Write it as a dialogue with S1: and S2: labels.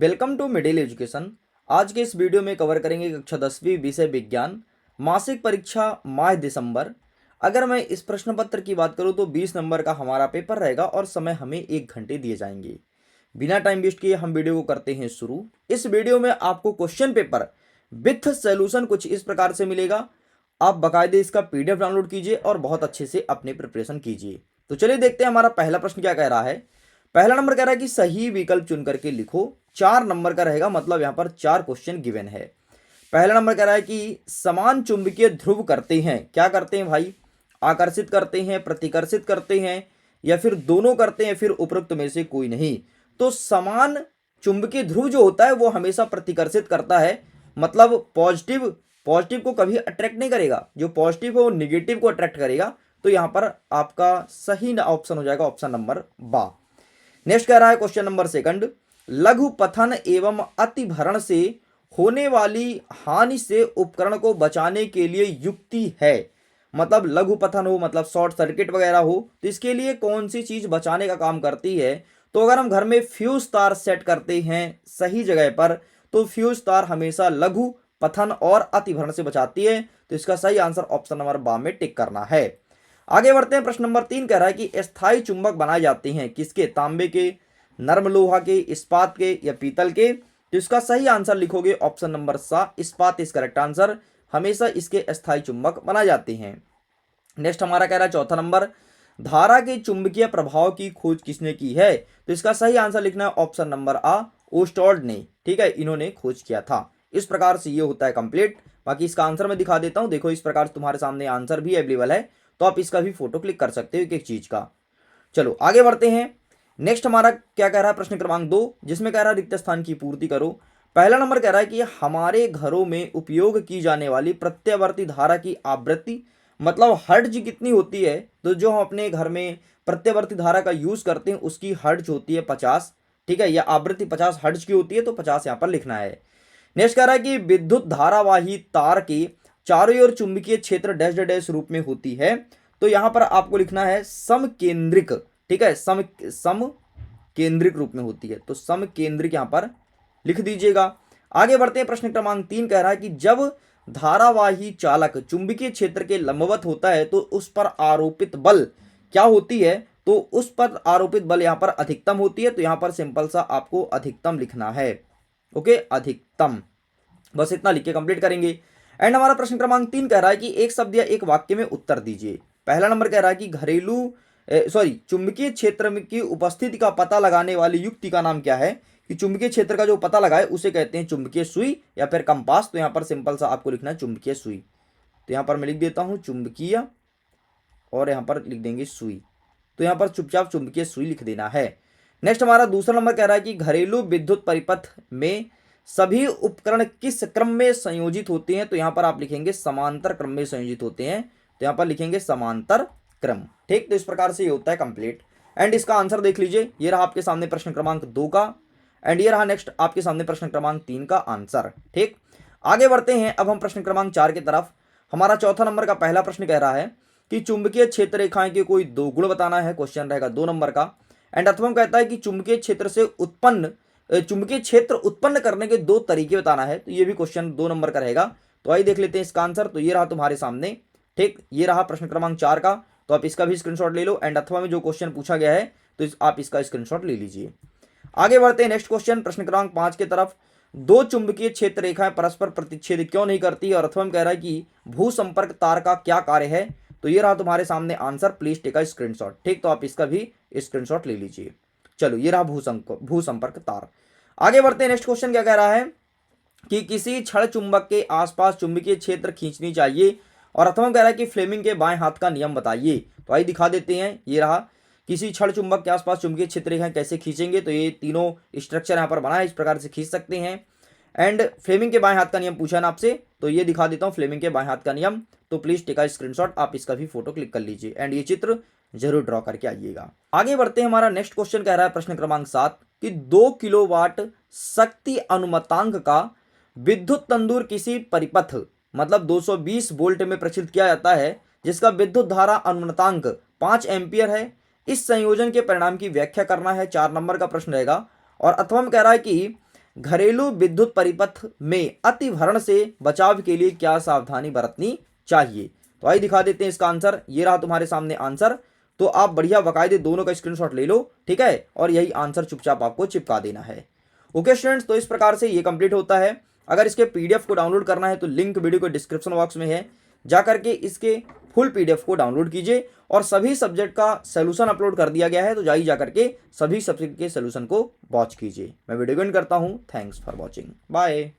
S1: Welcome to middle education. आज के इस वीडियो में कवर करेंगे कक्षा 10वीं विषय विज्ञान मासिक परीक्षा माह दिसंबर। अगर मैं इस प्रश्न पत्र की बात करूं तो 20 नंबर का हमारा पेपर रहेगा और समय हमें 1 घंटे दिए जाएंगे। बिना टाइम वेस्ट किए हम वीडियो को करते हैं शुरू। इस वीडियो में आपको क्वेश्चन पेपर विथ सोल्यूशन कुछ इस प्रकार से मिलेगा। आप बाकायदे इसका पीडीएफ डाउनलोड कीजिए और बहुत अच्छे से अपने प्रिपरेशन कीजिए। तो चलिए देखते हैं हमारा पहला प्रश्न क्या कह रहा है। पहला नंबर कह रहा है कि सही विकल्प चुन करके लिखो। 4 नंबर का रहेगा, मतलब यहां पर 4 क्वेश्चन गिवन है। पहला नंबर कह रहा है कि समान चुंबकीय ध्रुव करते हैं, क्या करते हैं भाई? आकर्षित करते हैं, प्रतिकर्षित करते हैं, या फिर दोनों करते हैं, फिर उपरोक्त में से कोई नहीं। तो समान चुंबकीय ध्रुव जो होता है वो हमेशा प्रतिकर्षित करता है, मतलब पॉजिटिव पॉजिटिव को कभी अट्रैक्ट नहीं करेगा, जो पॉजिटिव है वो निगेटिव को अट्रैक्ट करेगा। तो यहां पर आपका सही ऑप्शन हो जाएगा ऑप्शन नंबर बा। नेक्स्ट कह रहा है क्वेश्चन नंबर सेकंड, लघु पथन एवं अतिभरण से होने वाली हानि से उपकरण को बचाने के लिए युक्ति है। मतलब लघु पथन हो मतलब शॉर्ट सर्किट वगैरह हो, तो इसके लिए कौन सी चीज बचाने का काम करती है? तो अगर हम घर में फ्यूज तार सेट करते हैं सही जगह पर, तो फ्यूज तार हमेशा लघु पथन और अतिभरण से बचाती है। तो इसका सही आंसर ऑप्शन नंबर बा में टिक करना है। आगे बढ़ते हैं। प्रश्न नंबर 3 कह रहा है कि स्थायी चुंबक बनाए जाते हैं किसके? तांबे के, नर्म लोहा के, इस्पात के, या पीतल के? तो इसका सही आंसर लिखोगे ऑप्शन नंबर सा, इस्पात इज करेक्ट आंसर। हमेशा इसके स्थायी चुंबक बनाए जाते हैं। नेक्स्ट हमारा कह रहा है चौथा नंबर, धारा के चुंबकीय प्रभाव की खोज किसने की है? तो इसका सही आंसर लिखना है ऑप्शन नंबर आ, ओस्टोल्ड ने। ठीक है, इन्होंने खोज किया था। इस प्रकार से ये होता है कंप्लीट। बाकी इसका आंसर मैं दिखा देता हूं। देखो इस प्रकार से तुम्हारे सामने आंसर भी अवेलेबल है, तो आप इसका भी फोटो क्लिक कर सकते हो एक एक चीज का। चलो आगे बढ़ते हैं। नेक्स्ट हमारा क्या कह रहा है प्रश्न क्रमांक 2, जिसमें कह रहा है रिक्त स्थान की पूर्ति करो। पहला नंबर कह रहा है कि हमारे घरों में उपयोग की जाने वाली प्रत्यावर्ती धारा की आवृत्ति, मतलब हर्ट्ज कितनी होती है? तो जो हम अपने घर में प्रत्यावर्ती धारा का यूज करते हैं उसकी हर्ट्ज होती है 50। ठीक है, या आवृत्ति 50 हर्ट्ज की होती है, तो 50 यहां पर लिखना है। नेक्स्ट कह रहा है कि विद्युत धारावाही तार के चारों ओर चुंबकीय क्षेत्र डैश डैश रूप में होती है। तो यहां पर आपको लिखना है समकेंद्रिक। ठीक है, सम केंद्रिक रूप में होती है, तो समकेंद्रिक यहां पर लिख दीजिएगा। आगे बढ़ते हैं। प्रश्न क्रमांक 3 कह रहा है कि जब धारावाही चालक चुंबकीय क्षेत्र के लंबवत होता है तो उस पर आरोपित बल क्या होती है? तो उस पर आरोपित बल यहां पर अधिकतम होती है। तो यहां पर सिंपल सा आपको अधिकतम लिखना है। ओके, अधिकतम, बस इतना लिख के कंप्लीट करेंगे। एंड हमारा प्रश्न क्रमांक 3 कह रहा है कि एक शब्द या एक वाक्य में उत्तर दीजिए। पहला नंबर कह रहा है कि चुंबकीय क्षेत्र की उपस्थिति का पता लगाने वाली युक्ति का नाम क्या है? कि चुंबकीय क्षेत्र का जो पता लगाए उसे कहते हैं चुंबकीय सुई या फिर कंपास। तो यहां पर सिंपल सा आपको लिखना है चुंबकीय सुई। तो यहां पर मैं लिख देता हूं चुंबकीय और यहां पर लिख देंगे सुई। तो यहां पर चुपचाप चुंबकीय सुई लिख देना है। नेक्स्ट हमारा दूसरा नंबर कह रहा है कि घरेलू विद्युत परिपथ में सभी उपकरण किस क्रम में संयोजित होते हैं? तो यहां पर आप लिखेंगे समांतर क्रम में संयोजित होते हैं। तो यहां पर लिखेंगे समांतर क्रम। ठीक, तो इस प्रकार से ये होता है कंप्लीट। एंड इसका आंसर देख लीजिए, ये रहा आपके सामने प्रश्न क्रमांक 2 का, एंड ये रहा नेक्स्ट आपके सामने प्रश्न क्रमांक 3 का आंसर। ठीक, आगे बढ़ते हैं अब हम प्रश्न क्रमांक 4 की तरफ। हमारा चौथा नंबर का पहला प्रश्न कह रहा है कि चुंबकीय क्षेत्र रेखाएं के कोई 2 गुण बताना है। क्वेश्चन रहेगा 2 नंबर का। एंड अथवा कहता है कि चुंबकीय क्षेत्र उत्पन्न करने के 2 तरीके बताना है। तो ये भी क्वेश्चन 2 नंबर का रहेगा। तो आइए देख लेते हैं इसका आंसर। तो ये रहा तुम्हारे सामने। ठीक, ये रहा प्रश्न क्रमांक 4 का। तो आप इसका भी स्क्रीनशॉट ले लो। एंड अथवा में जो क्वेश्चन पूछा गया है तो आप इसका स्क्रीनशॉट ले लीजिए। आगे बढ़ते हैं नेक्स्ट क्वेश्चन प्रश्न क्रमांक 5 की तरफ। 2 चुंबकीय क्षेत्र रेखाएं परस्पर प्रतिच्छेद क्यों नहीं करती? और अथवा कह रहा है कि भू संपर्क तार का क्या कार्य है? तो ये रहा तुम्हारे सामने answer. Please take a screenshot. ठीक, तो आप इसका भी स्क्रीनशॉट ले लीजिए। चलो ये रहा भू संपर्क तार। आगे बढ़ते हैं। नेक्स्ट क्वेश्चन क्या कह रहा है कि किसी क्षण चुंबक के आसपास चुंबकीय क्षेत्र खींचनी चाहिए। और अथवा कह रहा है कि फ्लेमिंग के बाएं हाथ का नियम बताइए। तो आइए दिखा देते हैं। ये रहा, किसी क्षण चुंबक के आसपास चुंबकीय क्षेत्र रेखाएं कैसे खींचेंगे। तो ये तीनों स्ट्रक्चर यहाँ पर बना है, इस प्रकार से खींच सकते हैं। एंड फ्लेमिंग के बाएं हाथ का नियम पूछा ना आपसे, तो ये दिखा देता हूँ फ्लेमिंग के बाएं हाथ का नियम। तो प्लीज टेक अ स्क्रीनशॉट, आप इसका भी फोटो क्लिक कर लीजिए एंड ये चित्र जरूर ड्रॉ करके आइएगा। आगे बढ़ते हैं। हमारा नेक्स्ट क्वेश्चन कह रहा है प्रश्न क्रमांक 7 कि 2 किलोवाट शक्ति अनुमतांक का विद्युत तंदूर किसी परिपथ मतलब 220 वोल्ट में प्रचलित किया जाता है जिसका विद्युत धारा अनुमतांक 5 एम्पियर है। इस संयोजन के परिणाम की व्याख्या करना है। 4 नंबर का प्रश्न रहेगा। और अथवा कह रहा है कि घरेलू विद्युत परिपथ में अतिभरण से बचाव के लिए क्या सावधानी बरतनी चाहिए। तो आइए दिखा देते हैं इसका आंसर। ये रहा तुम्हारे सामने आंसर। तो आप बढ़िया बकायदे दोनों का स्क्रीनशॉट ले लो, ठीक है, और यही आंसर चुपचाप आपको चिपका देना है। ओके स्टूडेंट्स, तो इस प्रकार से ये कंप्लीट होता है। अगर इसके पीडीएफ को डाउनलोड करना है तो लिंक वीडियो के डिस्क्रिप्शन बॉक्स में है, जाकर के इसके फुल पीडीएफ को डाउनलोड कीजिए। और सभी सब्जेक्ट का सोल्यूशन अपलोड कर दिया गया है, तो जाइए जाकर के सभी सब्जेक्ट के सोल्यूशन को वॉच कीजिए। मैं वीडियो एंड करता हूँ। Thanks for watching, bye.